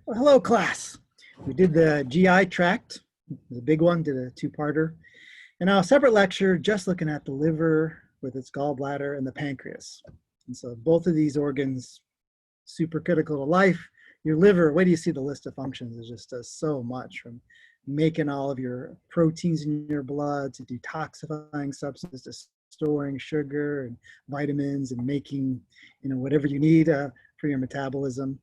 Well, hello, class. We did the GI tract, the big one, did a two-parter. And now a separate lecture just looking at the liver with its gallbladder and the pancreas. And so both of these organs, super critical to life. Your liver, wait till you see the list of functions. It just does so much, from making all of your proteins in your blood to detoxifying substances to storing sugar and vitamins and making, whatever you need for your metabolism.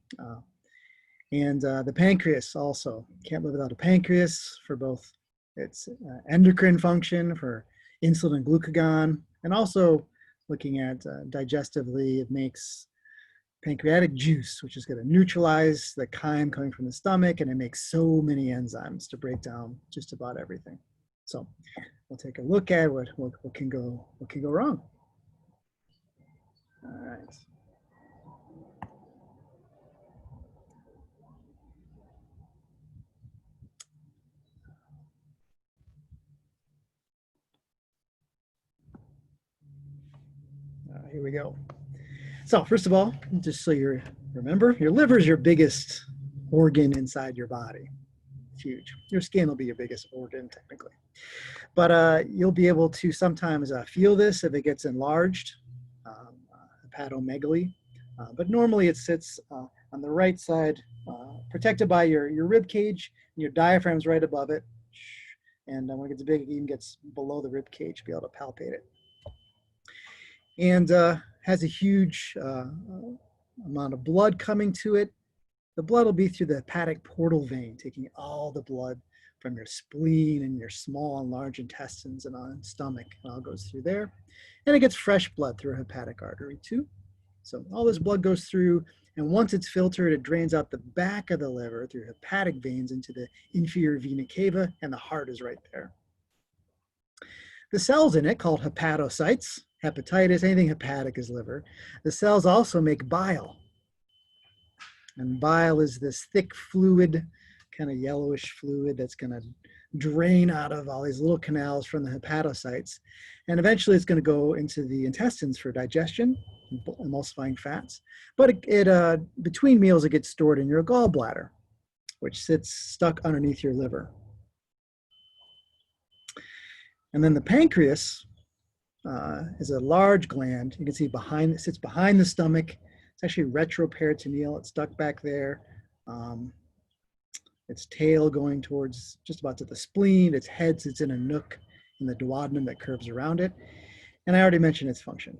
And the pancreas also. Can't live without a pancreas for both its endocrine function, for insulin and glucagon, and also looking at digestively, it makes pancreatic juice, which is going to neutralize the chyme coming from the stomach, and it makes so many enzymes to break down just about everything. So we'll take a look at what can go wrong. All right. Here we go. So first of all, just so you remember, your liver is your biggest organ inside your body. It's huge. Your skin will be your biggest organ technically. But you'll be able to sometimes feel this if it gets enlarged, hepatomegaly. But normally it sits on the right side, protected by your rib cage, and your diaphragm's right above it. And when it gets big, it even gets below the rib cage to be able to palpate it. And has a huge amount of blood coming to it. The blood will be through the hepatic portal vein, taking all the blood from your spleen and your small and large intestines and on stomach. It all goes through there. And it gets fresh blood through a hepatic artery too. So all this blood goes through, and once it's filtered, it drains out the back of the liver through hepatic veins into the inferior vena cava, and the heart is right there. The cells in it, called hepatocytes, hepatitis, anything hepatic is liver. The cells also make bile. And bile is this thick fluid, kind of yellowish fluid that's going to drain out of all these little canals from the hepatocytes. And eventually it's going to go into the intestines for digestion, emulsifying fats. But between meals, it gets stored in your gallbladder, which sits stuck underneath your liver. And then the pancreas is a large gland. You can see it sits behind the stomach. It's actually retroperitoneal. It's stuck back there. Its tail going towards just about to the spleen. Its head sits in a nook in the duodenum that curves around it. And I already mentioned its function.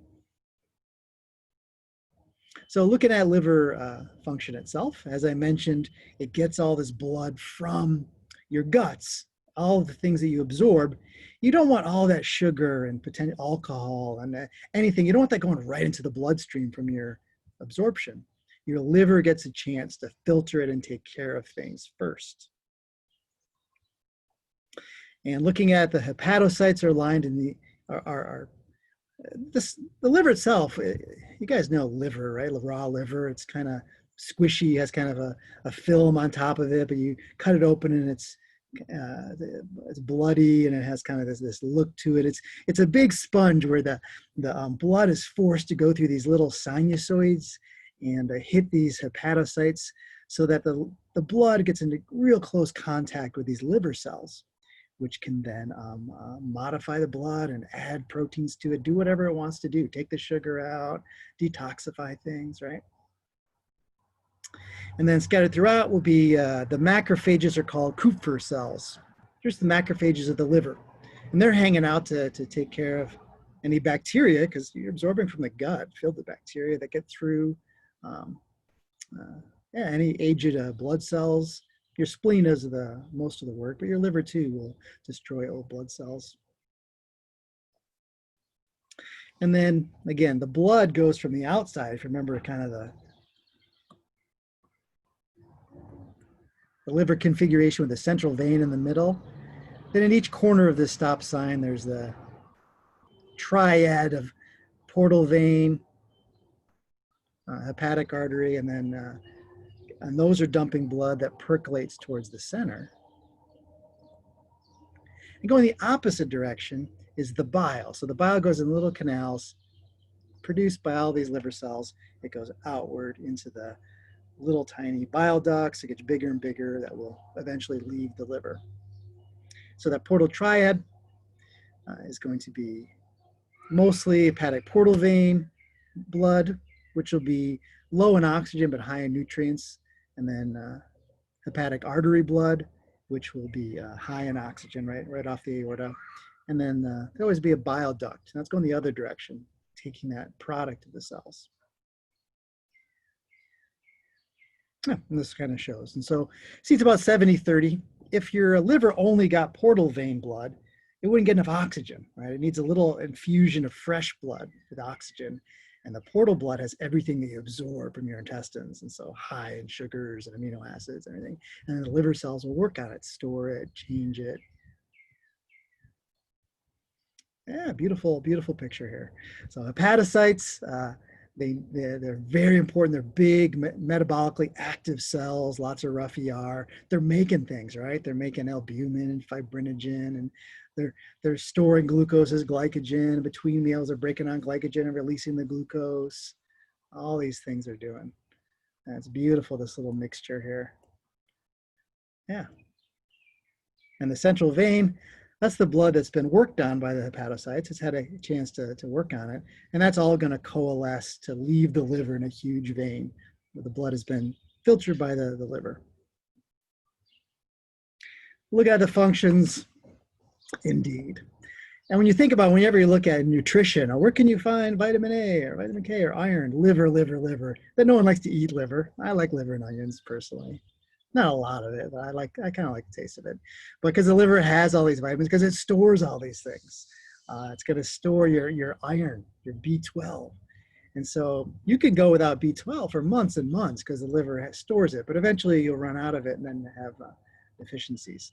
So looking at liver function itself, as I mentioned, it gets all this blood from your guts, all of the things that you absorb. You don't want all that sugar and potential alcohol and anything. You don't want that going right into the bloodstream from your absorption. Your liver gets a chance to filter it and take care of things first. And looking at the hepatocytes are lined in the liver itself. You guys know liver, right? Raw liver. It's kind of squishy, has kind of a film on top of it, but you cut it open and it's bloody, and it has kind of this look to it. It's a big sponge where the blood is forced to go through these little sinusoids and hit these hepatocytes, so that the blood gets into real close contact with these liver cells, which can then modify the blood and add proteins to it, do whatever it wants to do, take the sugar out, detoxify things, right? And then scattered throughout will be the macrophages, are called Kupffer cells. Here's the macrophages of the liver. And they're hanging out to take care of any bacteria, because you're absorbing from the gut, filled with bacteria that get through any aged blood cells. Your spleen does most of the work, but your liver too will destroy old blood cells. And then again, the blood goes from the outside, if you remember kind of the liver configuration with the central vein in the middle. Then in each corner of this stop sign, there's the triad of portal vein, hepatic artery, and then and those are dumping blood that percolates towards the center. And going the opposite direction is the bile. So the bile goes in little canals produced by all these liver cells. It goes outward into the little tiny bile ducts. It gets bigger and bigger that will eventually leave the liver. So that portal triad is going to be mostly hepatic portal vein blood, which will be low in oxygen but high in nutrients, and then hepatic artery blood, which will be high in oxygen, right off the aorta. And then there'll always be a bile duct, and that's going the other direction, taking that product of the cells. Yeah, and this kind of shows. And so see, it's about 70-30. If your liver only got portal vein blood, it wouldn't get enough oxygen, right? It needs a little infusion of fresh blood with oxygen. And the portal blood has everything that you absorb from your intestines, and so high in sugars and amino acids and everything. And then the liver cells will work on it, store it, change it. Yeah, beautiful, beautiful picture here. So hepatocytes, they're very important. They're big, metabolically active cells, lots of rough ER. They're making things, right? They're making albumin and fibrinogen, and they're storing glucose as glycogen. Between meals, they're breaking down glycogen and releasing the glucose. All these things they're doing. And it's beautiful, this little mixture here. Yeah. And the central vein, that's the blood that's been worked on by the hepatocytes. It's had a chance to work on it. And that's all going to coalesce to leave the liver in a huge vein where the blood has been filtered by the liver. Look at the functions. Indeed. And when you think about, whenever you look at nutrition, or where can you find vitamin A or vitamin K or iron? Liver, liver, liver. But no one likes to eat liver. I like liver and onions personally. Not a lot of it, but I kind of like the taste of it. But because the liver has all these vitamins, because it stores all these things. It's going to store your iron, your B12. And so you can go without B12 for months and months because the liver stores it, but eventually you'll run out of it and then have deficiencies.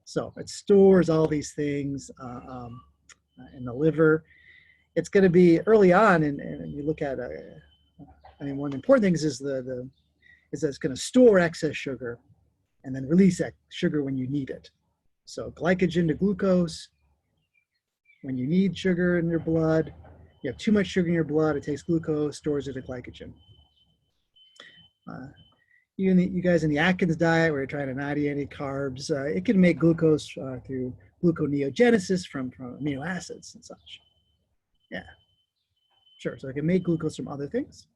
So it stores all these things in the liver. It's going to be early on, and you look at, I mean, one of the important things is that it's going to store excess sugar and then release that sugar when you need it. So glycogen to glucose, when you need sugar in your blood, you have too much sugar in your blood, it takes glucose, stores it to glycogen. You guys in the Atkins diet, where you're trying to not eat any carbs, it can make glucose through gluconeogenesis from amino acids and such. Yeah, sure. So it can make glucose from other things.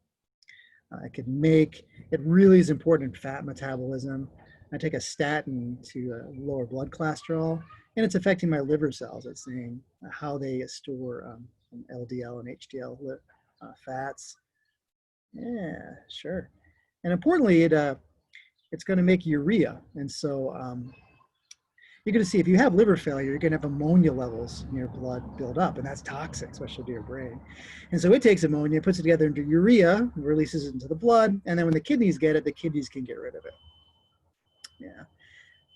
It really is important in fat metabolism. I take a statin to lower blood cholesterol, and it's affecting my liver cells. It's saying how they store LDL and HDL fats. Yeah, sure. And importantly, it's going to make urea. And so you're going to see, if you have liver failure, you're going to have ammonia levels in your blood build up, and that's toxic, especially to your brain. And so it takes ammonia, puts it together into urea, releases it into the blood, and then when the kidneys get it, the kidneys can get rid of it. Yeah.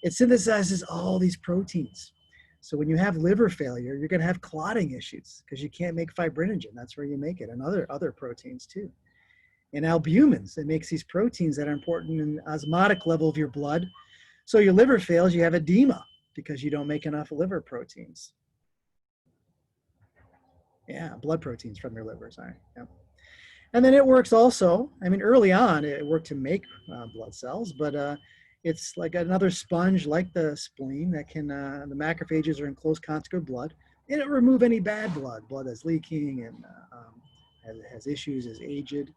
It synthesizes all these proteins. So when you have liver failure, you're going to have clotting issues because you can't make fibrinogen. That's where you make it, and other proteins too. And albumins, it makes these proteins that are important in the osmotic level of your blood. So your liver fails, you have edema because you don't make enough liver proteins. Yeah, blood proteins from your liver, sorry. Yeah. And then it works also, I mean, early on, it worked to make blood cells, but it's like another sponge, like the spleen, that can, the macrophages are in close contact with blood, and it remove any bad blood that's leaking and has issues, is aged,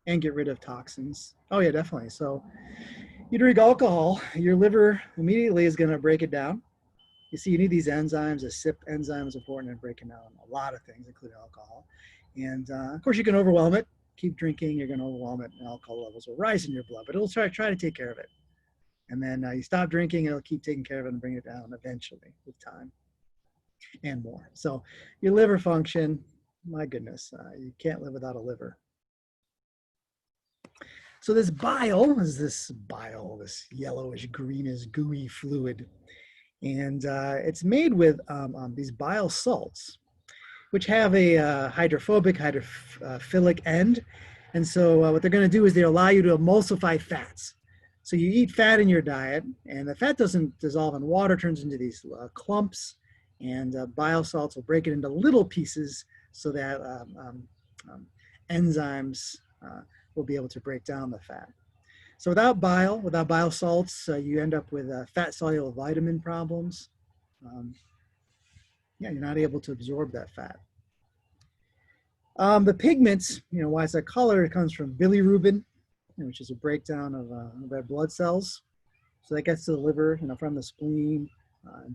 and get rid of toxins. Oh yeah, definitely. So you drink alcohol, your liver immediately is going to break it down. You see, you need these enzymes. A CYP enzyme is important in breaking down a lot of things, including alcohol. And of course, you can overwhelm it. Keep drinking, you're going to overwhelm it, and alcohol levels will rise in your blood. But it'll try to take care of it. And then you stop drinking, it'll keep taking care of it and bring it down eventually with time and more. So your liver function, my goodness, you can't live without a liver. So this bile, this yellowish, greenish, gooey fluid. And it's made with these bile salts, which have a hydrophobic, hydrophilic end. And so what they're going to do is they allow you to emulsify fats. So you eat fat in your diet, and the fat doesn't dissolve in water, turns into these clumps, and bile salts will break it into little pieces so that enzymes will be able to break down the fat. So without bile salts, you end up with fat-soluble vitamin problems. Yeah, you're not able to absorb that fat. The pigments, why it's that color, it comes from bilirubin, which is a breakdown of red blood cells. So that gets to the liver, from the spleen.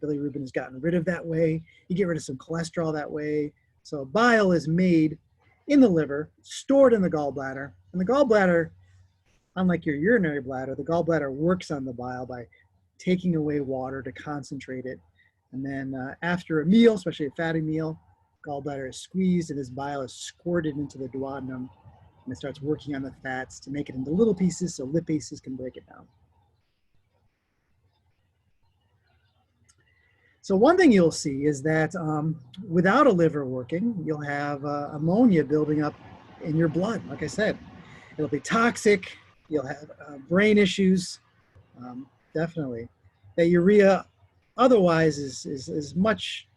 Bilirubin is gotten rid of that way. You get rid of some cholesterol that way. So bile is made in the liver, stored in the gallbladder. And the gallbladder, unlike your urinary bladder, the gallbladder works on the bile by taking away water to concentrate it. And then after a meal, especially a fatty meal, gallbladder is squeezed and this bile is squirted into the duodenum, and it starts working on the fats to make it into little pieces so lipases can break it down. So one thing you'll see is that without a liver working, you'll have ammonia building up in your blood. Like I said, it'll be toxic. You'll have brain issues, definitely. That urea otherwise is much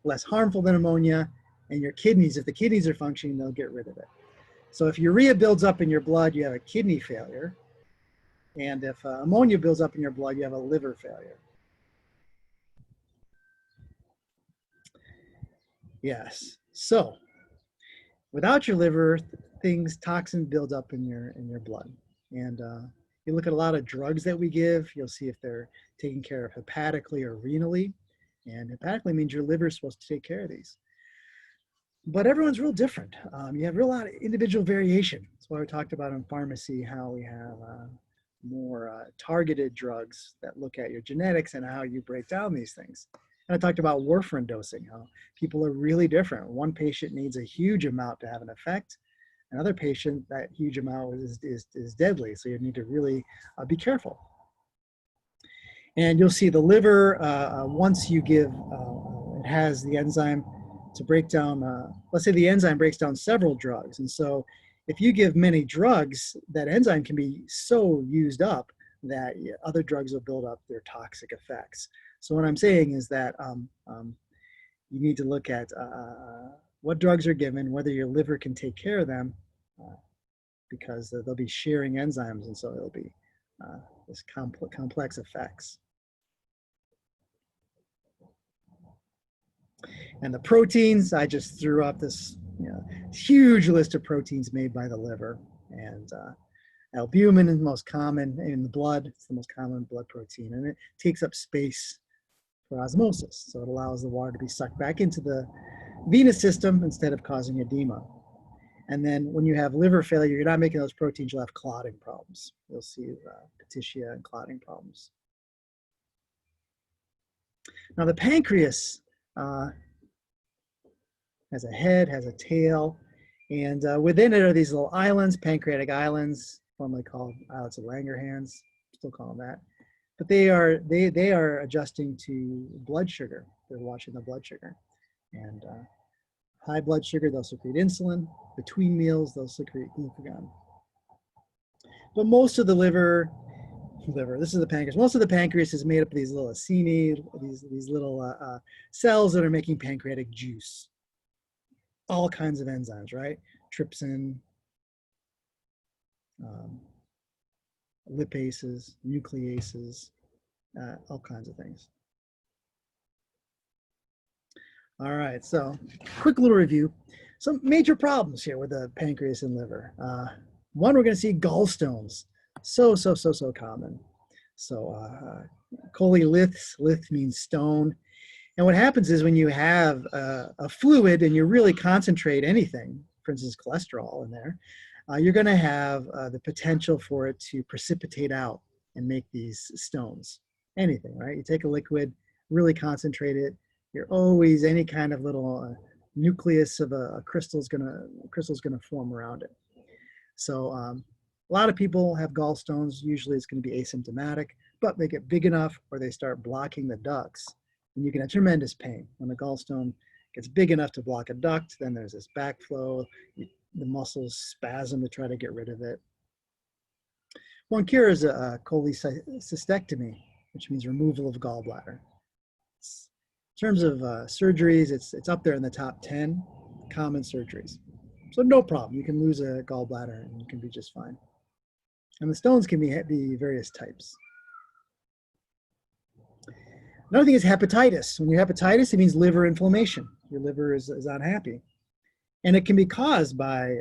less harmful than ammonia, and your kidneys, if the kidneys are functioning, they'll get rid of it. So if urea builds up in your blood, you have a kidney failure. And if ammonia builds up in your blood, you have a liver failure. Yes. So without your liver, toxins build up in your blood. And you look at a lot of drugs that we give, you'll see if they're taken care of hepatically or renally. And hepatically means your liver is supposed to take care of these. But everyone's real different. You have a lot of individual variation. That's why we talked about in pharmacy how we have more targeted drugs that look at your genetics and how you break down these things. And I talked about warfarin dosing, how people are really different. One patient needs a huge amount to have an effect. Another patient, that huge amount is deadly. So you need to really be careful. And you'll see the liver, once you give, it has the enzyme to break down, let's say the enzyme breaks down several drugs. And so if you give many drugs, that enzyme can be so used up that other drugs will build up their toxic effects. So what I'm saying is that you need to look at what drugs are given, whether your liver can take care of them, because they'll be sharing enzymes, and so it'll be this complex effects. And the proteins, I just threw up this huge list of proteins made by the liver. And albumin is the most common in the blood. It's the most common blood protein, and it takes up space for osmosis. So it allows the water to be sucked back into the venous system instead of causing edema. And then when you have liver failure, you're not making those proteins, you'll have clotting problems. You'll see petechiae and clotting problems. Now the pancreas has a head, has a tail, and within it are these little islands, pancreatic islands, formerly called islets of Langerhans, still call them that. But they are adjusting to blood sugar. They're watching the blood sugar. And high blood sugar, they'll secrete insulin. Between meals, they'll secrete glucagon. But most of the liver, this is the pancreas. Most of the pancreas is made up of these little acini, these little cells that are making pancreatic juice. All kinds of enzymes, right? Trypsin, lipases, nucleases, all kinds of things. All right, so quick little review. Some major problems here with the pancreas and liver. One, we're going to see gallstones. So common. So choleliths, lith means stone. And what happens is when you have a fluid and you really concentrate anything, for instance, cholesterol in there, you're going to have the potential for it to precipitate out and make these stones. Anything, right? You take a liquid, really concentrate it. You're always any kind of little nucleus of a crystal's gonna form around it. So a lot of people have gallstones. Usually it's going to be asymptomatic, but they get big enough or they start blocking the ducts, and you can have tremendous pain. When a gallstone gets big enough to block a duct, then there's this backflow. The muscles spasm to try to get rid of it. One cure is a cholecystectomy, which means removal of gallbladder. In terms of surgeries, it's up there in the top 10 common surgeries. So no problem. You can lose a gallbladder and you can be just fine. And the stones can be various types. Another thing is hepatitis. When you have hepatitis, it means liver inflammation. Your liver is unhappy. And it can be caused by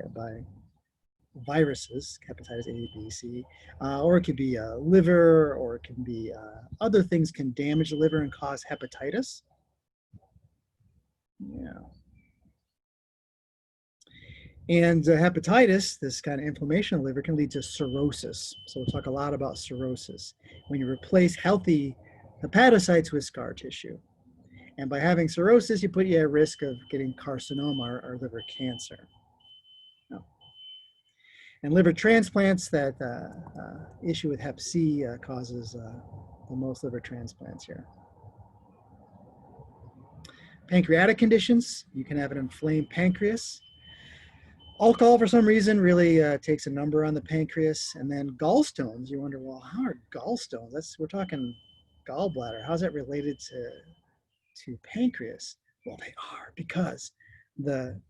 viruses, hepatitis A, B, C, or it could be liver, or it can be other things can damage the liver and cause hepatitis. Yeah. And hepatitis, this kind of inflammation of the liver, can lead to cirrhosis. So we'll talk a lot about cirrhosis. When you replace healthy hepatocytes with scar tissue. And by having cirrhosis, you put you at risk of getting carcinoma or liver cancer. No. And liver transplants, that issue with hep C causes the most liver transplants here. Pancreatic conditions, you can have an inflamed pancreas. Alcohol, for some reason, really takes a number on the pancreas. And then gallstones, you wonder, well, how are gallstones? We're talking gallbladder. How's that related to pancreas? Well, they are, because the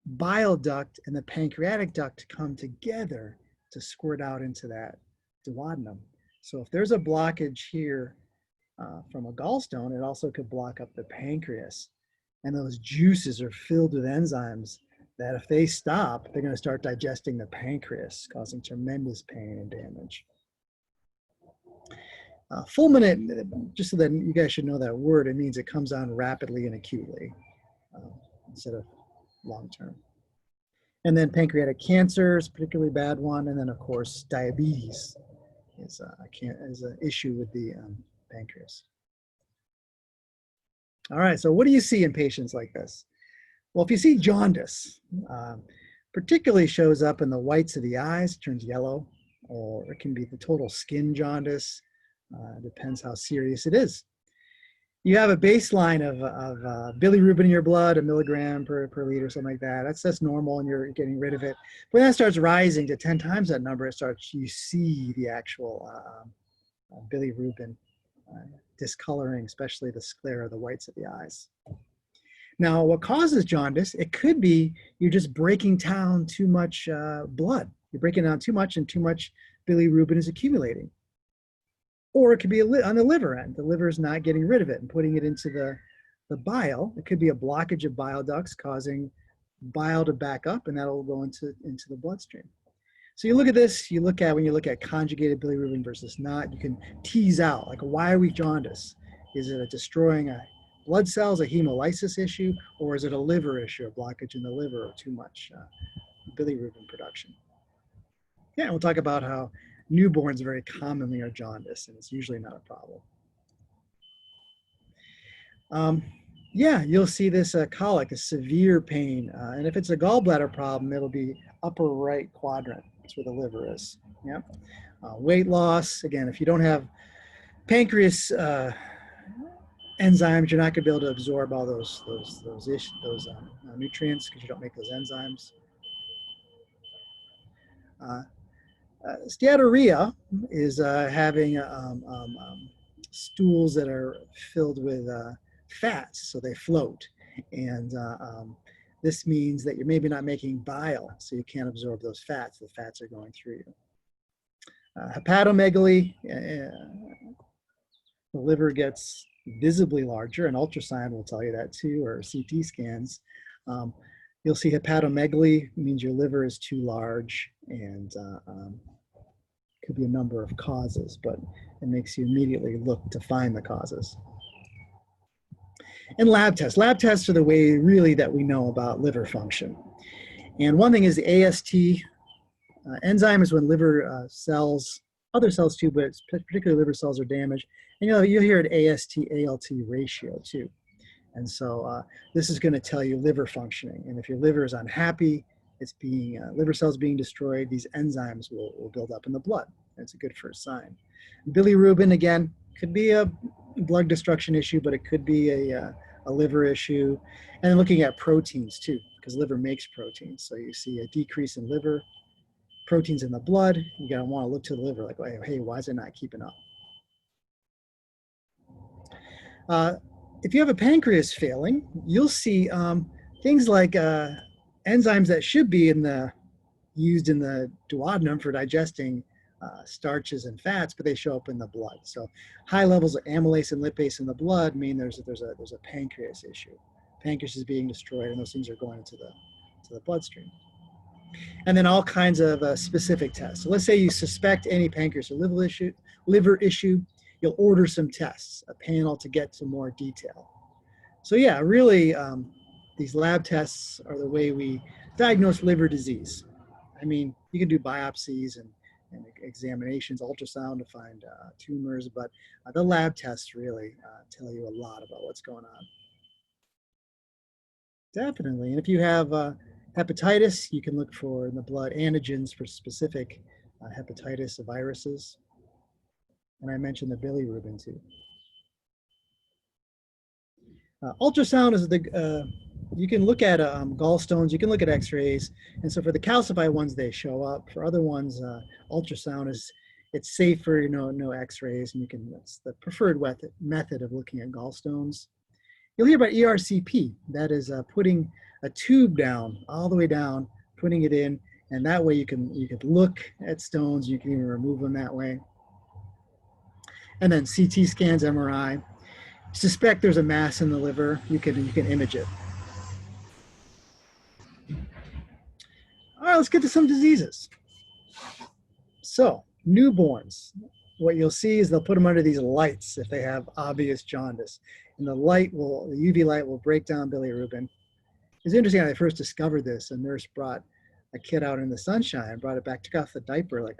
bile duct and the pancreatic duct come together to squirt out into that duodenum. So if there's a blockage here from a gallstone, it also could block up the pancreas. And those juices are filled with enzymes that if they stop, they're going to start digesting the pancreas, causing tremendous pain and damage. Fulminant, just so that you guys should know that word, it means it comes on rapidly and acutely instead of long-term. And then pancreatic cancer is a particularly bad one. And then, of course, diabetes is an issue with the pancreas. All right, so what do you see in patients like this? Well, if you see jaundice, particularly shows up in the whites of the eyes, turns yellow, or it can be the total skin jaundice. Depends how serious it is. You have a baseline of bilirubin in your blood, 1 milligram per liter, something like that. That's normal, and you're getting rid of it. When that starts rising to 10 times that number, you see the actual bilirubin discoloring, especially the sclera, the whites of the eyes. Now, what causes jaundice? It could be you're just breaking down too much blood. You're breaking down too much, and too much bilirubin is accumulating. Or it could be on the liver end. The liver is not getting rid of it and putting it into the bile. It could be a blockage of bile ducts causing bile to back up, and that'll go into the bloodstream. So you look at this, when you look at conjugated bilirubin versus not, you can tease out, like, why are we jaundice? Is it destroying blood cells, a hemolysis issue, or is it a liver issue, a blockage in the liver, or too much bilirubin production? Yeah, and we'll talk about how newborns very commonly are jaundiced, and it's usually not a problem. Yeah, you'll see this colic, a severe pain, and if it's a gallbladder problem, it'll be upper right quadrant. That's where the liver is. Yeah. Weight loss, again, if you don't have pancreas enzymes, you're not going to be able to absorb all those nutrients because you don't make those enzymes. Steatorrhea is having stools that are filled with fats, so they float. And this means that you're maybe not making bile, so you can't absorb those fats. The fats are going through you. Hepatomegaly, the liver gets visibly larger, and ultrasound will tell you that too, or CT scans. You'll see hepatomegaly means your liver is too large, and could be a number of causes, but it makes you immediately look to find the causes. And lab tests. Lab tests are the way really that we know about liver function. And one thing is the AST enzyme is when liver cells, other cells too, but particularly liver cells are damaged. And you'll hear an AST-ALT ratio too. And so this is going to tell you liver functioning. And if your liver is unhappy, it's liver cells being destroyed, these enzymes will build up in the blood. That's a good first sign. Bilirubin, again, could be a blood destruction issue, but it could be a liver issue. And then looking at proteins too, because liver makes proteins. So you see a decrease in liver proteins in the blood. You gotta want to look to the liver, like, hey, why is it not keeping up? If you have a pancreas failing, you'll see things like enzymes that should be used in the duodenum for digesting starches and fats, but they show up in the blood. So high levels of amylase and lipase in the blood mean there's a pancreas issue. Pancreas is being destroyed, and those things are going into the bloodstream. And then all kinds of specific tests. So let's say you suspect any pancreas or liver issue, you'll order some tests, a panel to get some more detail. So yeah, really, these lab tests are the way we diagnose liver disease. I mean, you can do biopsies and examinations, ultrasound to find tumors, but the lab tests really tell you a lot about what's going on. Definitely. And if you have hepatitis, you can look for in the blood antigens for specific hepatitis viruses. And I mentioned the bilirubin too. Ultrasound is you can look at gallstones, you can look at x-rays. And so for the calcified ones, they show up. For other ones, ultrasound it's safer, no x-rays, and it's the preferred method of looking at gallstones. You'll hear about ERCP. That is putting a tube down, all the way down, putting it in, and that way you can look at stones, you can even remove them that way. And then CT scans, MRI. Suspect there's a mass in the liver, you can image it. All right, let's get to some diseases. So, newborns. What you'll see is they'll put them under these lights if they have obvious jaundice. And the UV light will break down bilirubin. It's interesting how they first discovered this. A nurse brought a kid out in the sunshine, brought it back, took off the diaper. Like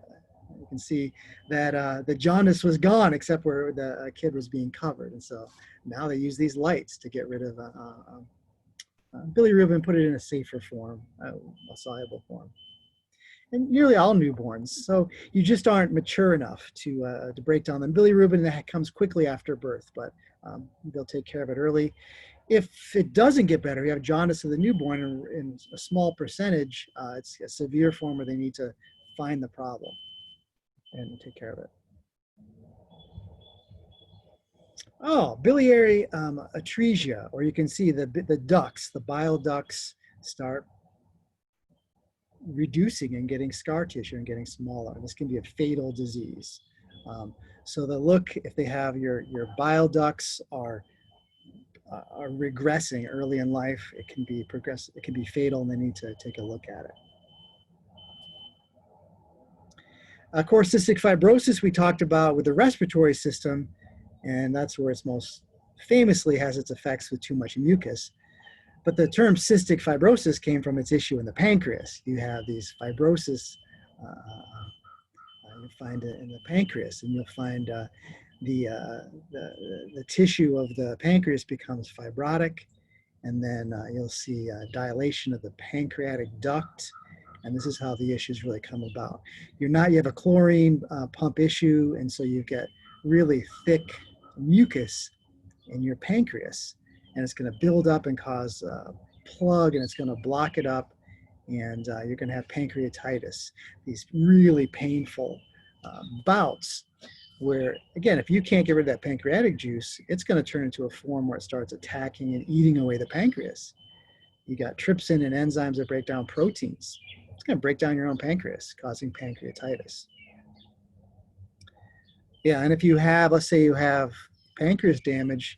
you can see that the jaundice was gone except where the kid was being covered. And so now they use these lights to get rid of bilirubin, put it in a safer form, a soluble form. And nearly all newborns. So you just aren't mature enough to break down the bilirubin. That comes quickly after birth, but they'll take care of it early. If it doesn't get better, you have jaundice of the newborn in a small percentage, it's a severe form where they need to find the problem and take care of it. Oh, biliary atresia, or you can see the ducts, the bile ducts start reducing and getting scar tissue and getting smaller. This can be a fatal disease. So if they have your bile ducts are regressing early in life, it can be fatal, and they need to take a look at it. Of course, cystic fibrosis we talked about with the respiratory system, and that's where it's most famously has its effects with too much mucus. But the term cystic fibrosis came from its issue in the pancreas. You have these fibrosis, you'll find it in the pancreas, and you'll find the tissue of the pancreas becomes fibrotic, and then you'll see dilation of the pancreatic duct, and this is how the issues really come about. You have a chlorine pump issue, and so you get really thick mucus in your pancreas, and it's going to build up and cause plug, and it's going to block it up, and you're going to have pancreatitis, these really painful bouts where, again, if you can't get rid of that pancreatic juice, it's going to turn into a form where it starts attacking and eating away the pancreas. You got trypsin and enzymes that break down proteins. It's going to break down your own pancreas, causing pancreatitis. Yeah, and if you have, let's say you have pancreas damage,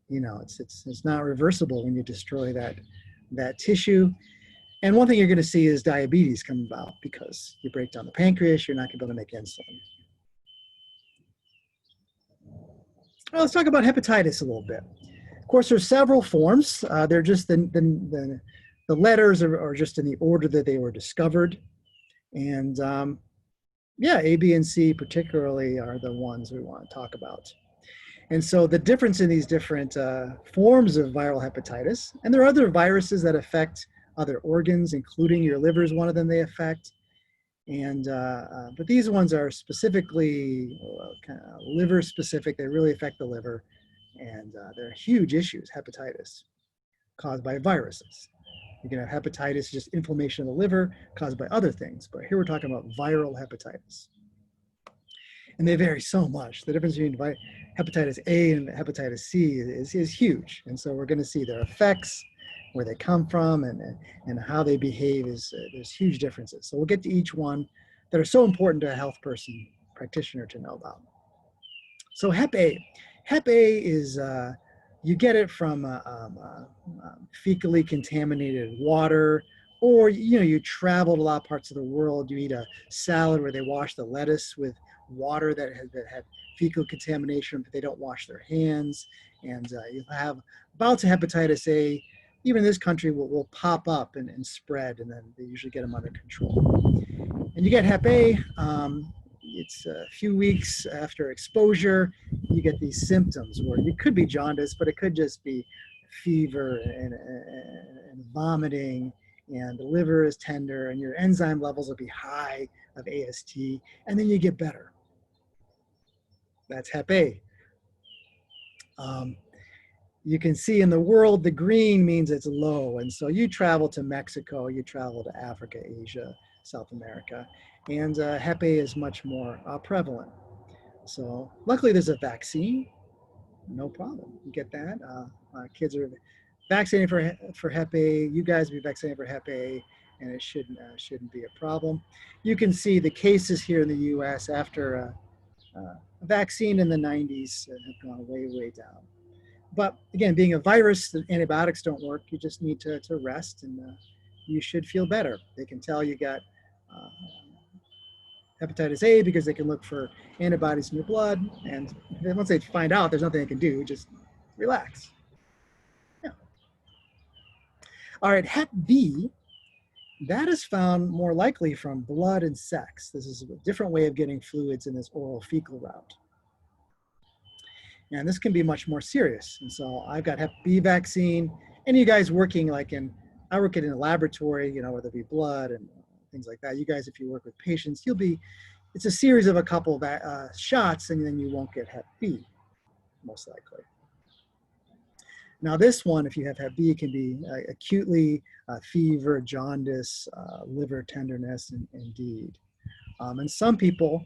it's not reversible when you destroy that tissue. And one thing you're going to see is diabetes come about because you break down the pancreas, you're not going to be able to make insulin. Well, let's talk about hepatitis a little bit. Of course, there's several forms. They're just the letters are just in the order that they were discovered. And yeah, A, B, and C particularly are the ones we want to talk about. And so the difference in these different forms of viral hepatitis, and there are other viruses that affect other organs, including your liver is one of them they affect. And but these ones are specifically kind of liver specific. They really affect the liver, and they're huge issues. Hepatitis caused by viruses. You can have hepatitis, just inflammation of the liver caused by other things. But here we're talking about viral hepatitis, and they vary so much. The difference between hepatitis A and hepatitis C is huge, and so we're going to see their effects where they come from and how they behave is there's huge differences. So we'll get to each one that are so important to a health person practitioner to know about. So Hep A. Hep A is, you get it from fecally contaminated water, or you travel to a lot of parts of the world, you eat a salad where they wash the lettuce with water that had fecal contamination, but they don't wash their hands, and you'll have bouts of hepatitis A, even in this country, will pop up and spread, and then they usually get them under control. And you get Hep A, it's a few weeks after exposure, you get these symptoms where it could be jaundice, but it could just be fever and vomiting, and the liver is tender, and your enzyme levels will be high of AST, and then you get better. That's Hep A. You can see in the world, the green means it's low. And so you travel to Mexico, you travel to Africa, Asia, South America, and Hep A is much more prevalent. So luckily there's a vaccine, no problem. You get that. Kids are vaccinated for Hep A. You guys will be vaccinated for Hep A, and it shouldn't be a problem. You can see the cases here in the US after a vaccine in the 90s have gone way, way down. But again, being a virus, the antibiotics don't work. You just need to rest, and you should feel better. They can tell you got hepatitis A because they can look for antibodies in your blood. And once they find out there's nothing they can do, just relax. Yeah. All right, Hep B, that is found more likely from blood and sex. This is a different way of getting fluids in this oral fecal route. And this can be much more serious. And so I've got Hep B vaccine, and you guys working I work in a laboratory, whether it be blood and things like that. You guys, if you work with patients, it's a series of a couple of shots, and then you won't get Hep B, most likely. Now this one, if you have Hep B, it can be acutely fever, jaundice, liver tenderness, indeed. And some people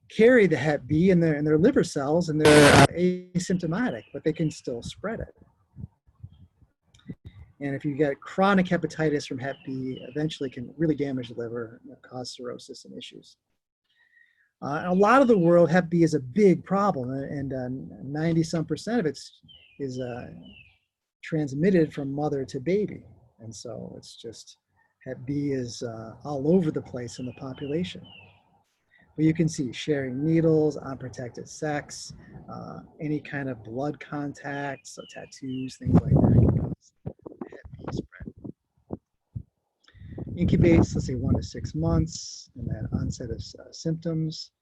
carry the Hep B in their liver cells, and they're asymptomatic, but they can still spread it. And if you get chronic hepatitis from Hep B, eventually can really damage the liver and cause cirrhosis and issues. A lot of the world, Hep B is a big problem, and 90-some% of it is transmitted from mother to baby. And so it's just, Hep B is all over the place in the population. But you can see sharing needles, unprotected sex, any kind of blood contact, so tattoos, things like that can cause Hep B spread. Incubates, let's say 1 to 6 months, and then onset of symptoms.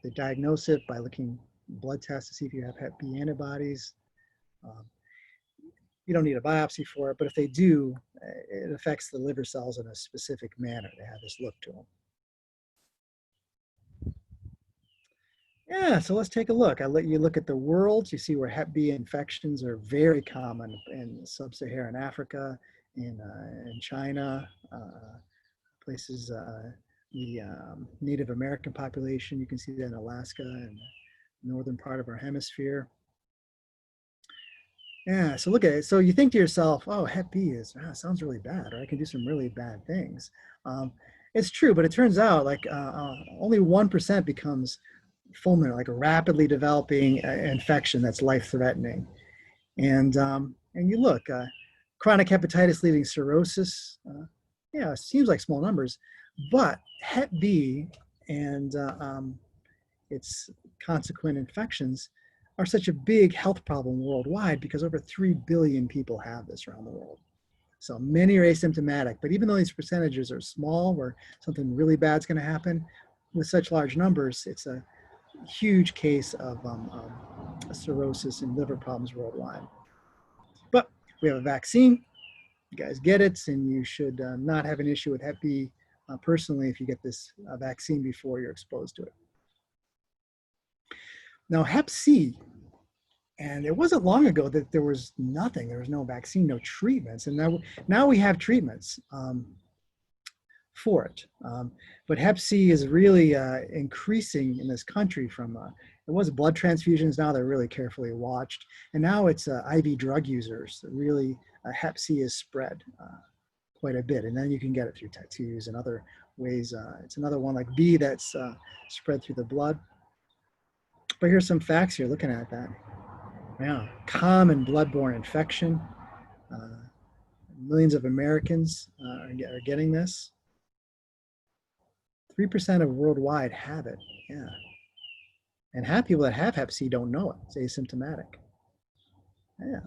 They diagnose it by looking blood tests to see if you have Hep B antibodies. You don't need a biopsy for it, but if they do, it affects the liver cells in a specific manner. They have this look to them. Yeah, so let's take a look. I let you look at the world. You see where Hep B infections are very common in sub-Saharan Africa, in China, places, the Native American population. You can see that in Alaska and the northern part of our hemisphere. Yeah, so look at it. So you think to yourself, oh, Hep B sounds really bad, or I can do some really bad things. It's true, but it turns out only 1% becomes fulminant, like a rapidly developing infection that's life-threatening. And you look, chronic hepatitis leading cirrhosis, it seems like small numbers, but Hep B and its consequent infections are such a big health problem worldwide because over 3 billion people have this around the world. So many are asymptomatic, but even though these percentages are small where something really bad is going to happen, with such large numbers, it's a huge case of cirrhosis and liver problems worldwide. But we have a vaccine. You guys get it, and you should not have an issue with Hep B personally if you get this vaccine before you're exposed to it. Now, Hep C, and it wasn't long ago that there was nothing. There was no vaccine, no treatments, and now we have treatments. for it. But Hep C is really increasing in this country from, it was blood transfusions, now they're really carefully watched. And now it's IV drug users. Really, Hep C is spread quite a bit. And then you can get it through tattoos and other ways. It's another one like B that's spread through the blood. But here's some facts here looking at that. Yeah, common bloodborne infection. Millions of Americans are getting this. 3% of worldwide have it, yeah. And half people that have Hep C don't know it. It's asymptomatic. Yeah.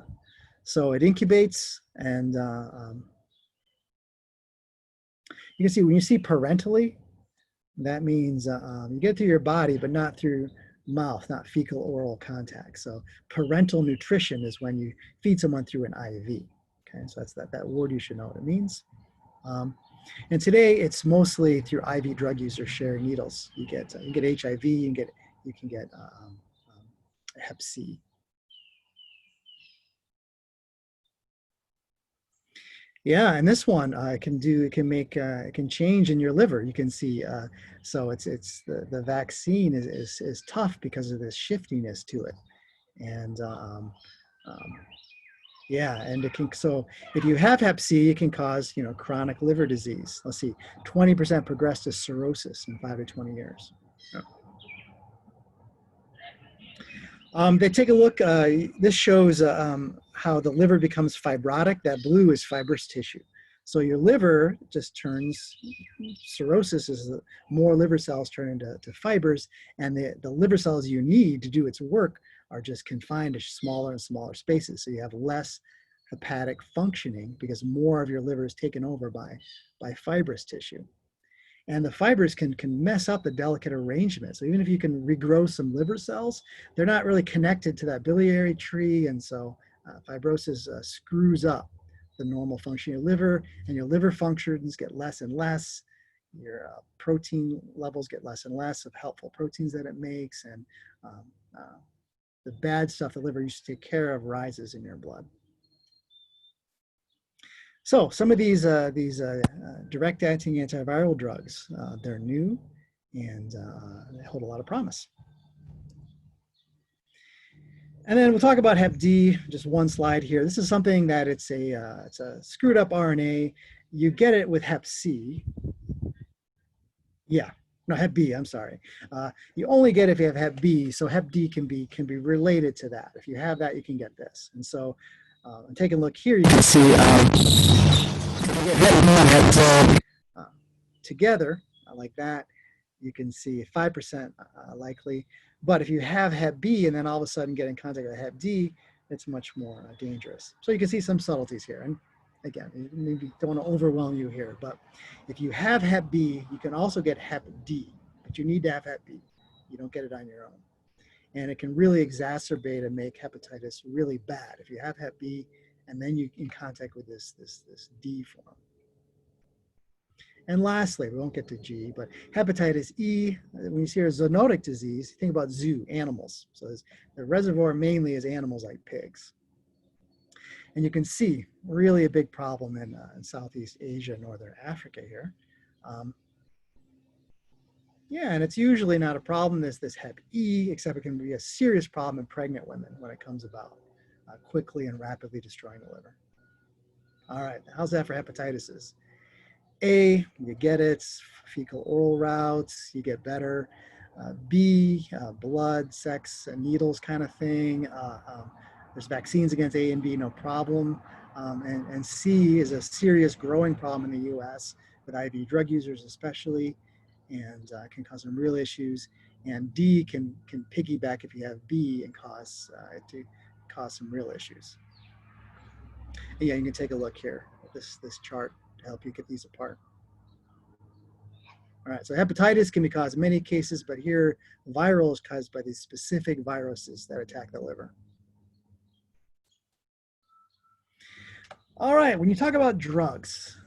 So it incubates, and you can see when you see parentally, that means you get through your body, but not through mouth, not fecal oral contact. So parental nutrition is when you feed someone through an IV. Okay, so that's that word. You should know what it means. And today it's mostly through IV drug users sharing needles. You get HIV, you can get Hep C. Yeah, and this one it can change in your liver. You can see, so it's the vaccine is tough because of this shiftiness to it, and yeah, and it can, so if you have Hep C, it can cause chronic liver disease. Let's see, 20% progress to cirrhosis in 5 to 20 years. They take a look. This shows how the liver becomes fibrotic. That blue is fibrous tissue. So your liver just turns, cirrhosis is more liver cells turn into fibers, and the liver cells you need to do its work are just confined to smaller and smaller spaces. So you have less hepatic functioning because more of your liver is taken over by fibrous tissue. And the fibers can mess up the delicate arrangement. So even if you can regrow some liver cells, they're not really connected to that biliary tree. And so fibrosis screws up the normal function of your liver, and your liver functions get less and less. Your protein levels get less and less of helpful proteins that it makes. And the bad stuff the liver used to take care of rises in your blood. So some of these direct-acting antiviral drugs, they're new, and they hold a lot of promise. And then we'll talk about Hep D, just one slide here. This is something that it's a screwed up RNA. You get it with Hep C. Yeah, no, Hep B, I'm sorry. You only get it if you have Hep B, so Hep D can be related to that. If you have that, you can get this. And so I'm taking a look here, you can see together like that, you can see 5% likely. But if you have Hep B and then all of a sudden get in contact with Hep D, it's much more dangerous. So you can see some subtleties here. And again, maybe don't want to overwhelm you here, but if you have Hep B, you can also get Hep D, but you need to have Hep B. You don't get it on your own. And it can really exacerbate and make hepatitis really bad if you have Hep B and then you're in contact with this D form. And lastly, we won't get to G, but hepatitis E, when you see a zoonotic disease, think about zoo, animals. So the reservoir mainly is animals like pigs. And you can see really a big problem in Southeast Asia, Northern Africa here. Yeah, and it's usually not a problem, this Hep E, except it can be a serious problem in pregnant women when it comes about, quickly and rapidly destroying the liver. All right, how's that for hepatitis? A, you get it, fecal oral routes, you get better. B, blood, sex, needles kind of thing. There's vaccines against A and B, no problem. And C is a serious growing problem in the US with IV drug users especially, and can cause some real issues. And D can piggyback if you have B and cause some real issues. And yeah, you can take a look here at this chart to help you get these apart. All right, so hepatitis can be caused in many cases, but here viral is caused by these specific viruses that attack the liver. All right, when you talk about drugs,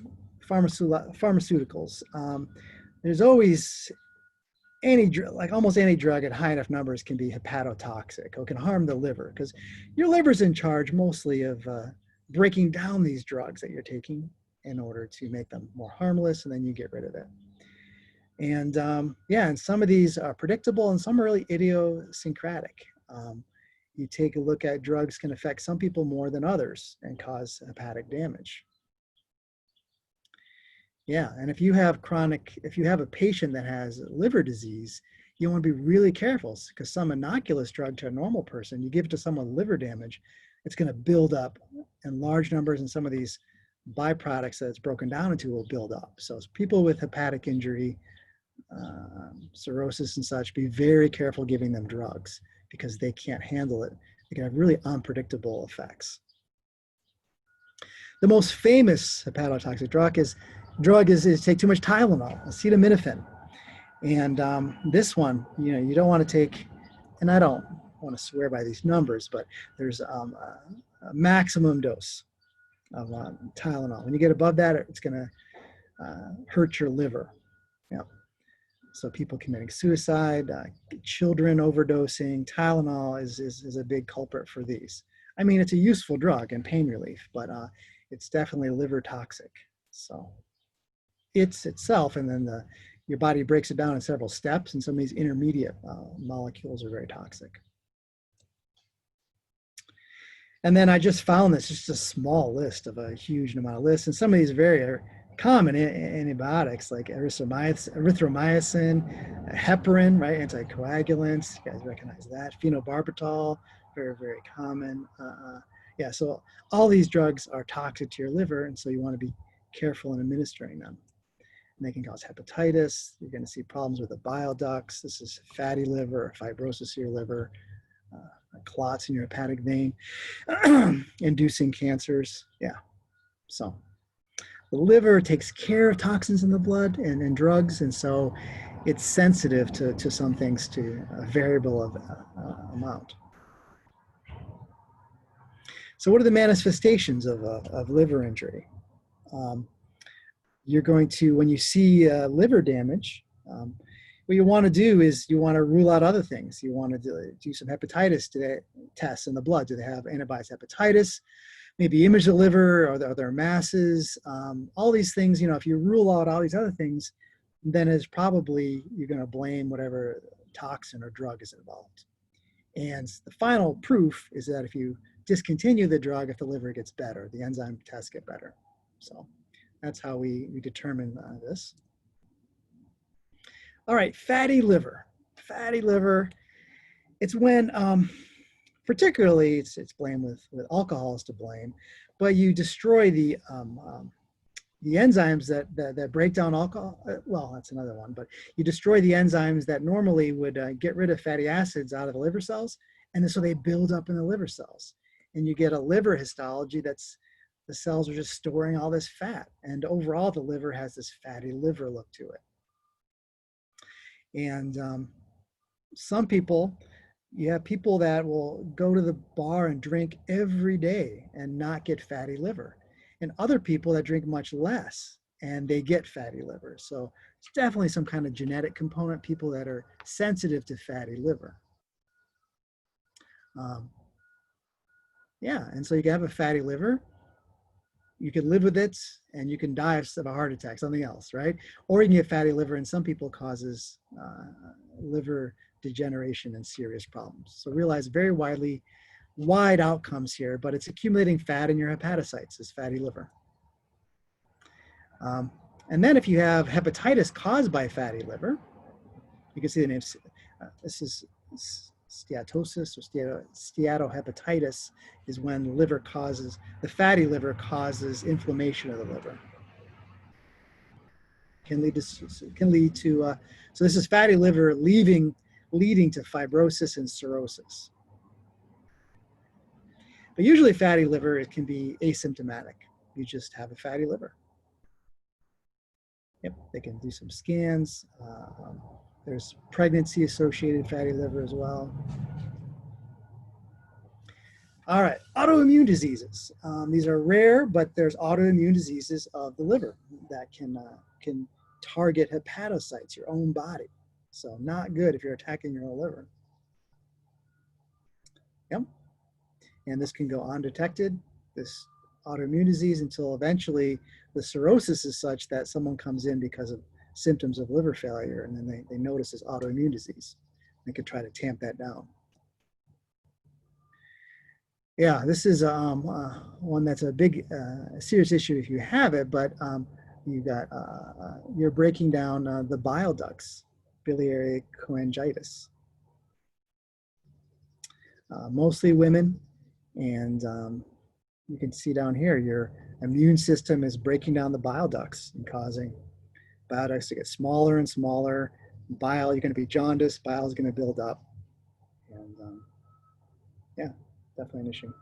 pharmaceuticals, there's always almost any drug at high enough numbers can be hepatotoxic or can harm the liver, because your liver's in charge mostly of breaking down these drugs that you're taking in order to make them more harmless, and then you get rid of it. And yeah, and some of these are predictable and some are really idiosyncratic. You take a look at drugs can affect some people more than others and cause hepatic damage. Yeah, and if you have a patient that has liver disease, you want to be really careful because some innocuous drug to a normal person, you give it to someone with liver damage, it's going to build up in large numbers, and some of these byproducts that it's broken down into will build up. So people with hepatic injury, cirrhosis and such, be very careful giving them drugs because they can't handle it. They can have really unpredictable effects. The most famous hepatotoxic drug is take too much Tylenol, acetaminophen. And this one, you don't want to take, and I don't want to swear by these numbers, but there's a maximum dose of Tylenol. When you get above that, it's going to hurt your liver. Yeah. So people committing suicide, children overdosing, Tylenol is a big culprit for these. I mean, it's a useful drug and pain relief, but it's definitely liver toxic. So it's itself, and then your body breaks it down in several steps, and some of these intermediate molecules are very toxic. And then I just found this, just a small list of a huge amount of lists, and some of these very common antibiotics like erythromycin, heparin, right, anticoagulants. You guys recognize that. Phenobarbital, very, very common. Yeah, so all these drugs are toxic to your liver, and so you want to be careful in administering them. And they can cause hepatitis. You're going to see problems with the bile ducts. This is fatty liver or fibrosis of your liver, clots in your hepatic vein, inducing cancers. Yeah, so the liver takes care of toxins in the blood and drugs, and so it's sensitive to some things, to a variable of amount. So what are the manifestations of liver injury? You're going to, when you see liver damage, what you want to do is you want to rule out other things. You want to do some hepatitis tests in the blood. Do they have antibodies hepatitis? Maybe image the liver, or are there masses? All these things, if you rule out all these other things, then it's probably you're going to blame whatever toxin or drug is involved. And the final proof is that if you discontinue the drug, if the liver gets better, the enzyme tests get better. So that's how we determine this. All right, fatty liver. Fatty liver, it's when, particularly it's blamed with alcohol is to blame, but you destroy the enzymes that break down alcohol. Well, that's another one, but you destroy the enzymes that normally would get rid of fatty acids out of the liver cells, and then so they build up in the liver cells. And you get a liver histology that's, the cells are just storing all this fat. And overall, the liver has this fatty liver look to it. And some people, you have people that will go to the bar and drink every day and not get fatty liver. And other people that drink much less and they get fatty liver. So it's definitely some kind of genetic component, people that are sensitive to fatty liver. Yeah, and so you can have a fatty liver. You can live with it and you can die of a heart attack, something else, right? Or you can get fatty liver, and some people causes liver degeneration and serious problems. So realize very wide outcomes here, but it's accumulating fat in your hepatocytes, is fatty liver. And then if you have hepatitis caused by fatty liver, you can see the name, this is steatosis or steatohepatitis, is when the fatty liver causes inflammation of the liver. Can lead to so this is fatty liver leading to fibrosis and cirrhosis. But usually fatty liver, it can be asymptomatic. You just have a fatty liver. Yep, they can do some scans. There's pregnancy-associated fatty liver as well. All right, autoimmune diseases. These are rare, but there's autoimmune diseases of the liver that can target hepatocytes, your own body. So not good if you're attacking your own liver. Yep. And this can go undetected. This autoimmune disease until eventually the cirrhosis is such that someone comes in because of symptoms of liver failure, and then they notice it's autoimmune disease. They could try to tamp that down. Yeah, this is one that's a big, serious issue if you have it, but you got, you're breaking down the bile ducts, biliary cholangitis. Mostly women, and you can see down here, your immune system is breaking down the bile ducts and causing bile ducts to get smaller and smaller. Bile, you're going to be jaundiced, bile is going to build up. And yeah, definitely an issue.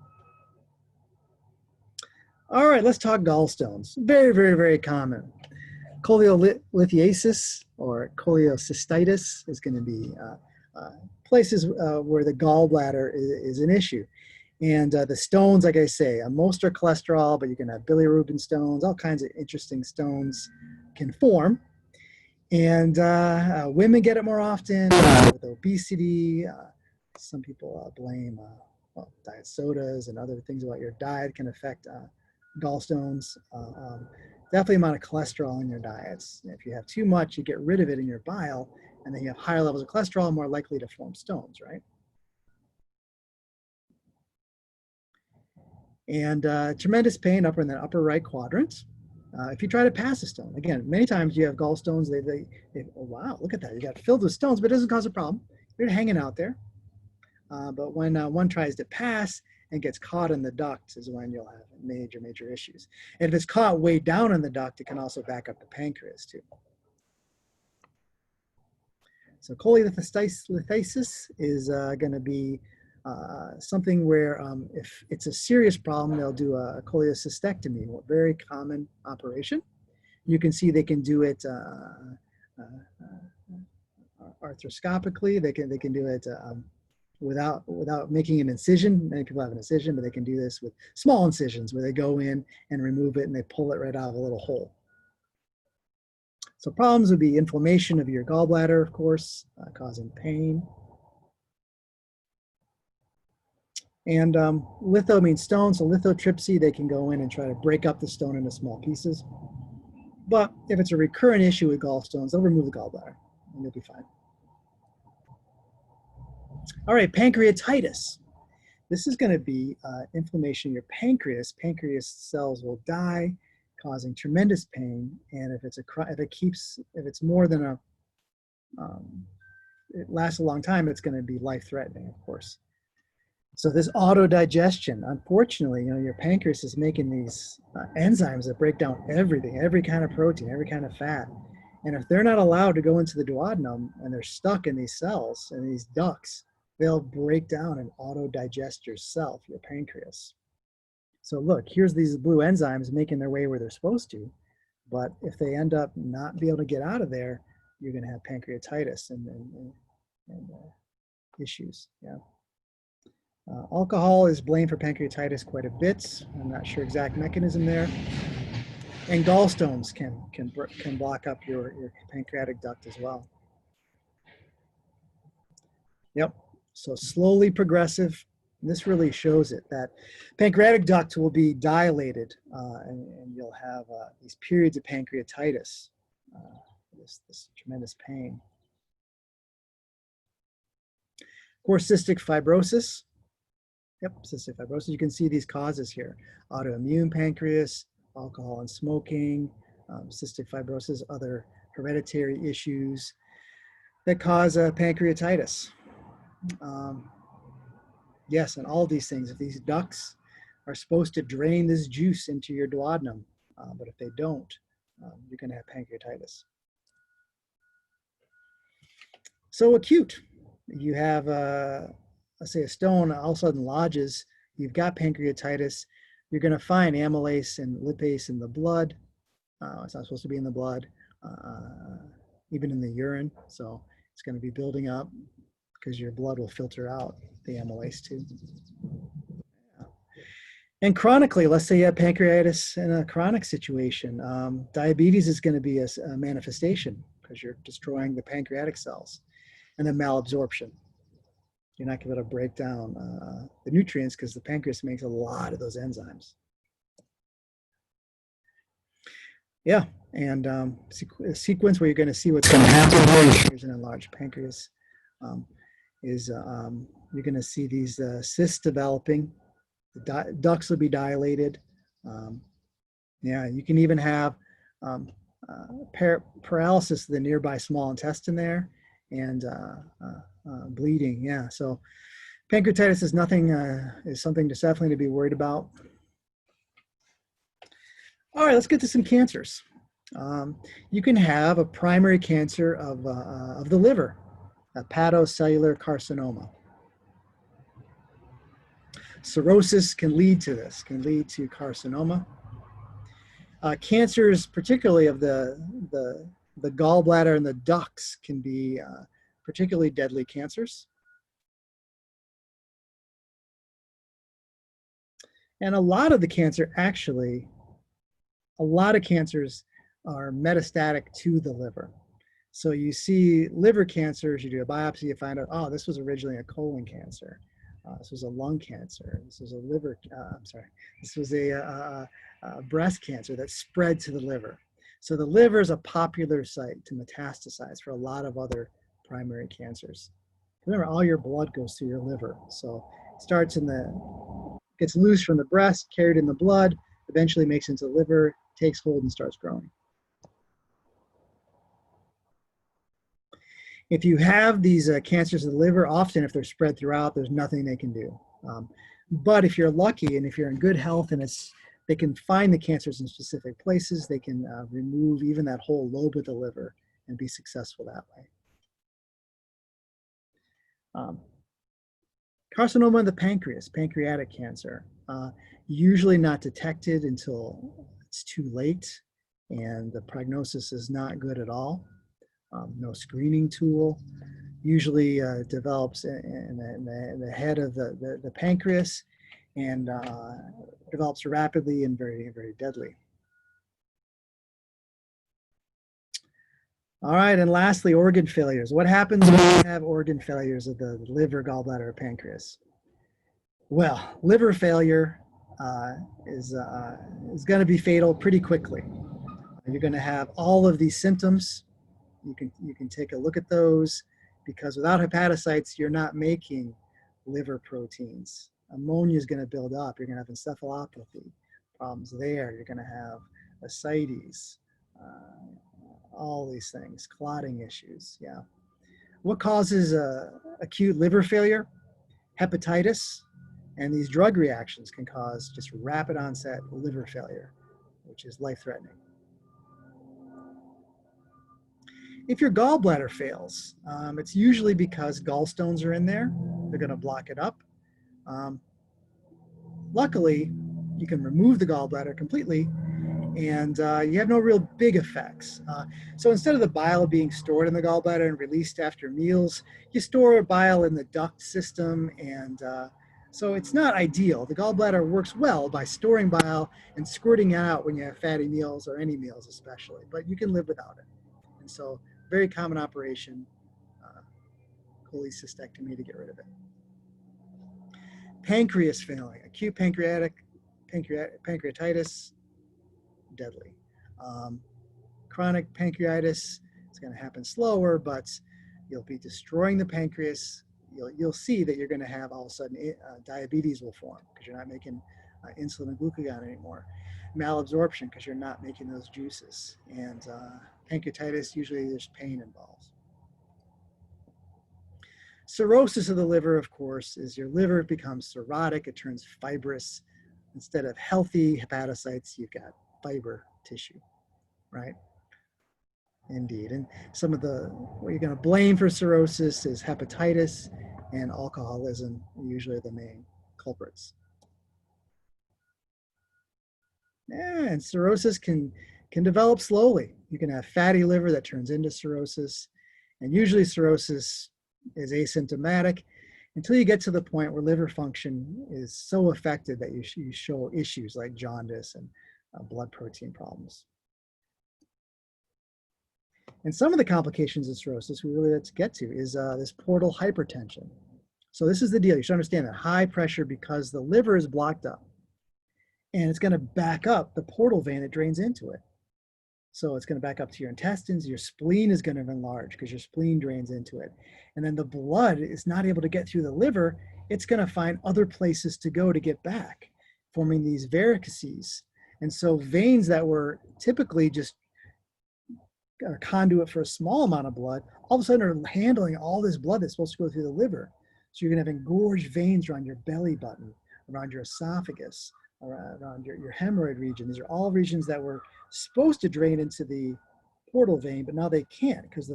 All right, let's talk gallstones. Very, very, very common. Cholelithiasis or cholecystitis is going to be places where the gallbladder is an issue. And the stones, like I say, most are cholesterol, but you can have bilirubin stones, all kinds of interesting stones can form. And women get it more often with obesity. Some people blame well, diet sodas and other things about your diet can affect gallstones. Definitely amount of cholesterol in your diets. If you have too much, you get rid of it in your bile, and then you have higher levels of cholesterol, more likely to form stones, right? And tremendous pain up in the upper right quadrant. If you try to pass a stone, again, many times you have gallstones, oh, wow, look at that. You got filled with stones, but it doesn't cause a problem. They're hanging out there. But when one tries to pass and gets caught in the duct is when you'll have major, major issues. And if it's caught way down in the duct, it can also back up the pancreas too. So cholelithiasis is going to be something where if it's a serious problem, they'll do a cholecystectomy, a very common operation. You can see they can do it arthroscopically. They can do it without making an incision. Many people have an incision, but they can do this with small incisions where they go in and remove it and they pull it right out of a little hole. So problems would be inflammation of your gallbladder, of course, causing pain. And litho means stone, so lithotripsy, they can go in and try to break up the stone into small pieces. But if it's a recurrent issue with gallstones, they'll remove the gallbladder and you'll be fine. All right, pancreatitis. This is going to be inflammation in your pancreas. Pancreas cells will die, causing tremendous pain. And if it's more than it lasts a long time, it's going to be life-threatening, of course. So this autodigestion, unfortunately, your pancreas is making these enzymes that break down everything, every kind of protein, every kind of fat. And if they're not allowed to go into the duodenum and they're stuck in these cells and these ducts, they'll break down and autodigest yourself, your pancreas. So look, here's these blue enzymes making their way where they're supposed to. But if they end up not be able to get out of there, you're going to have pancreatitis and issues. Yeah. Alcohol is blamed for pancreatitis quite a bit. I'm not sure exact mechanism there. And gallstones can block up your pancreatic duct as well. Yep. So slowly progressive. This really shows it that pancreatic duct will be dilated, and you'll have these periods of pancreatitis, this tremendous pain. Of course, cystic fibrosis. Yep, cystic fibrosis. You can see these causes here: autoimmune pancreas, alcohol and smoking, cystic fibrosis, other hereditary issues that cause pancreatitis. Yes, and all these things, if these ducts are supposed to drain this juice into your duodenum, but if they don't, you're going to have pancreatitis. So acute, you have, let's say a stone all of a sudden lodges, you've got pancreatitis, you're going to find amylase and lipase in the blood. It's not supposed to be in the blood, even in the urine. So it's going to be building up because your blood will filter out the amylase too. And chronically, let's say you have pancreatitis in a chronic situation, diabetes is going to be a manifestation because you're destroying the pancreatic cells, and then malabsorption. You're not going to be able to break down the nutrients because the pancreas makes a lot of those enzymes. Yeah, and a sequence where you're going to see what's going to happen here. Here's an enlarged pancreas. Um, is you're going to see these cysts developing. The ducts will be dilated. Um, yeah, you can even have um, paralysis of the nearby small intestine there, and bleeding. Yeah, so pancreatitis is nothing. Is something just definitely to be worried about. All right, let's get to some cancers. You can have a primary cancer of the liver, a hepatocellular carcinoma. Cirrhosis can lead to this, can lead to carcinoma. Cancers, particularly of the gallbladder and the ducts, can be particularly deadly cancers. And a lot of cancers are metastatic to the liver. So you see liver cancers, you do a biopsy, you find out, oh, this was originally a colon cancer. This was a lung cancer. This was a liver, this was a breast cancer that spread to the liver. So the liver is a popular site to metastasize for a lot of other primary cancers. Remember, all your blood goes through your liver. So it starts gets loose from the breast, carried in the blood, eventually makes it into the liver, takes hold and starts growing. If you have these cancers of the liver, often if they're spread throughout, there's nothing they can do. But if you're lucky and if you're in good health and they can find the cancers in specific places, they can remove even that whole lobe of the liver and be successful that way. Carcinoma of the pancreas, pancreatic cancer, usually not detected until it's too late and the prognosis is not good at all. No screening tool. Usually develops in the head of the pancreas and develops rapidly and very, very deadly. All right, and lastly, organ failures. What happens when you have organ failures of the liver, gallbladder, or pancreas? Well, liver failure is going to be fatal pretty quickly. You're going to have all of these symptoms. You can take a look at those because without hepatocytes, you're not making liver proteins. Ammonia is going to build up. You're going to have encephalopathy problems there. You're going to have ascites, all these things, clotting issues. Yeah. What causes acute liver failure? Hepatitis. And these drug reactions can cause just rapid onset liver failure, which is life-threatening. If your gallbladder fails, it's usually because gallstones are in there. They're going to block it up. Luckily, you can remove the gallbladder completely and you have no real big effects. So instead of the bile being stored in the gallbladder and released after meals, you store bile in the duct system, and so it's not ideal. The gallbladder works well by storing bile and squirting out when you have fatty meals or any meals especially, but you can live without it. And so very common operation, cholecystectomy to get rid of it. Pancreas failing, acute pancreatitis, deadly. Chronic pancreatitis is going to happen slower, but you'll be destroying the pancreas. You'll see that you're going to have all of a sudden diabetes will form because you're not making insulin and glucagon anymore. Malabsorption because you're not making those juices. And pancreatitis, usually there's pain involved. Cirrhosis of the liver, of course, is your liver becomes cirrhotic. It turns fibrous. Instead of healthy hepatocytes, you've got fiber tissue, right? Indeed. And some of what you're going to blame for cirrhosis is hepatitis and alcoholism, usually the main culprits. Yeah, and cirrhosis can develop slowly. You can have fatty liver that turns into cirrhosis, and usually cirrhosis is asymptomatic until you get to the point where liver function is so affected that you show issues like jaundice and blood protein problems. And some of the complications of cirrhosis we really like to get to is this portal hypertension. So this is the deal. You should understand that high pressure because the liver is blocked up and it's going to back up the portal vein that drains into it. So it's going to back up to your intestines. Your spleen is going to enlarge because your spleen drains into it. And then the blood is not able to get through the liver. It's going to find other places to go to get back, forming these varices. And so veins that were typically just a conduit for a small amount of blood, all of a sudden are handling all this blood that's supposed to go through the liver. So you're going to have engorged veins around your belly button, around your esophagus, around your hemorrhoid region. These are all regions that were supposed to drain into the portal vein, but now they can't because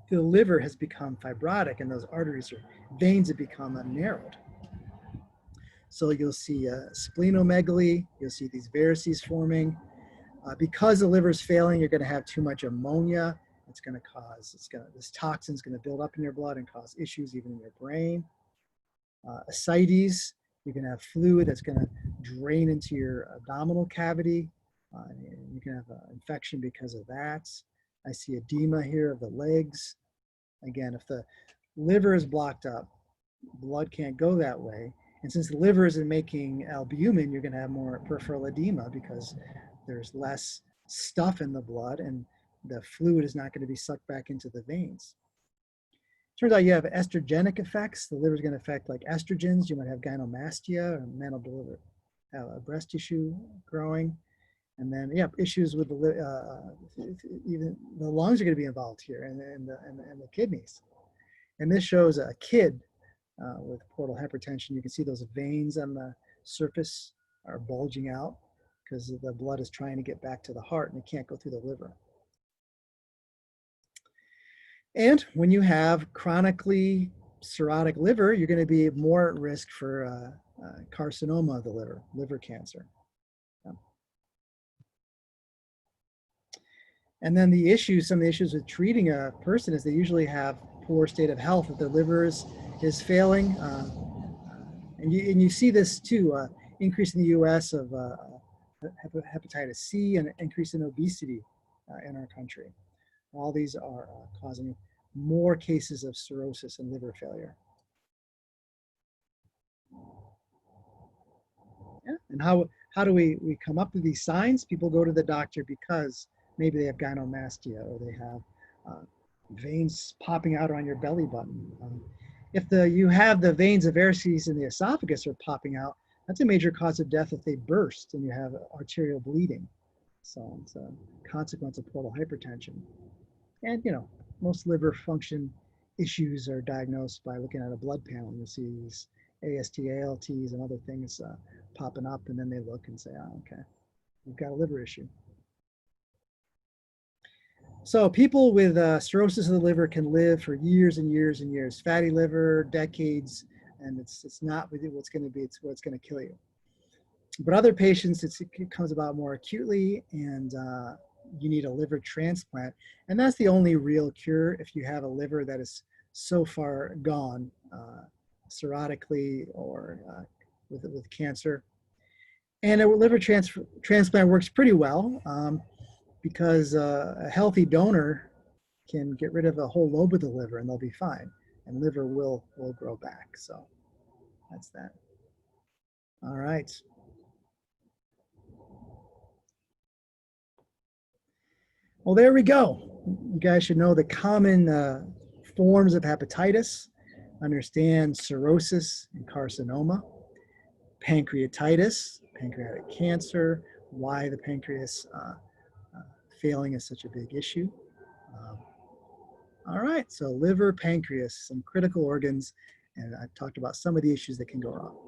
the liver has become fibrotic and those arteries or veins have become narrowed. So you'll see splenomegaly, you'll see these varices forming. Because the liver is failing, you're going to have too much ammonia. This toxin is going to build up in your blood and cause issues even in your brain. Ascites, you're going to have fluid that's going to drain into your abdominal cavity. You can have an infection because of that. I see edema here of the legs. Again, if the liver is blocked up, blood can't go that way. And since the liver isn't making albumin, you're going to have more peripheral edema because there's less stuff in the blood and the fluid is not going to be sucked back into the veins. Turns out you have estrogenic effects. The liver is going to affect like estrogens. You might have gynecomastia, or men will deliver breast tissue growing. And then, yeah, issues with even the lungs are going to be involved here and the kidneys. And this shows a kid with portal hypertension. You can see those veins on the surface are bulging out because the blood is trying to get back to the heart and it can't go through the liver. And when you have chronically cirrhotic liver, you're going to be more at risk for carcinoma of the liver, liver cancer. And then some of the issues with treating a person is they usually have poor state of health. If their liver is failing, and you see this too, increase in the U.S. of hepatitis C and increase in obesity in our country. All these are causing more cases of cirrhosis and liver failure. Yeah. And how do we come up with these signs? People go to the doctor because maybe they have gynecomastia or they have veins popping out around your belly button. If you have the veins of varices in the esophagus are popping out, that's a major cause of death if they burst and you have arterial bleeding. So it's a consequence of portal hypertension. And most liver function issues are diagnosed by looking at a blood panel. You'll see these AST, ALTs, and other things popping up, and then they look and say, oh, okay, we've got a liver issue. So people with cirrhosis of the liver can live for years and years and years. Fatty liver, decades, and it's not what's going to be, it's what's going to kill you. But other patients, it comes about more acutely, and you need a liver transplant. And that's the only real cure if you have a liver that is so far gone, cirrhotically or with cancer. And a liver transplant works pretty well. Because a healthy donor can get rid of a whole lobe of the liver and they'll be fine. And liver will grow back. So that's that. All right. Well, there we go. You guys should know the common forms of hepatitis, understand cirrhosis and carcinoma, pancreatitis, pancreatic cancer, why the pancreas failing is such a big issue. All right, so liver, pancreas, some critical organs, and I've talked about some of the issues that can go wrong.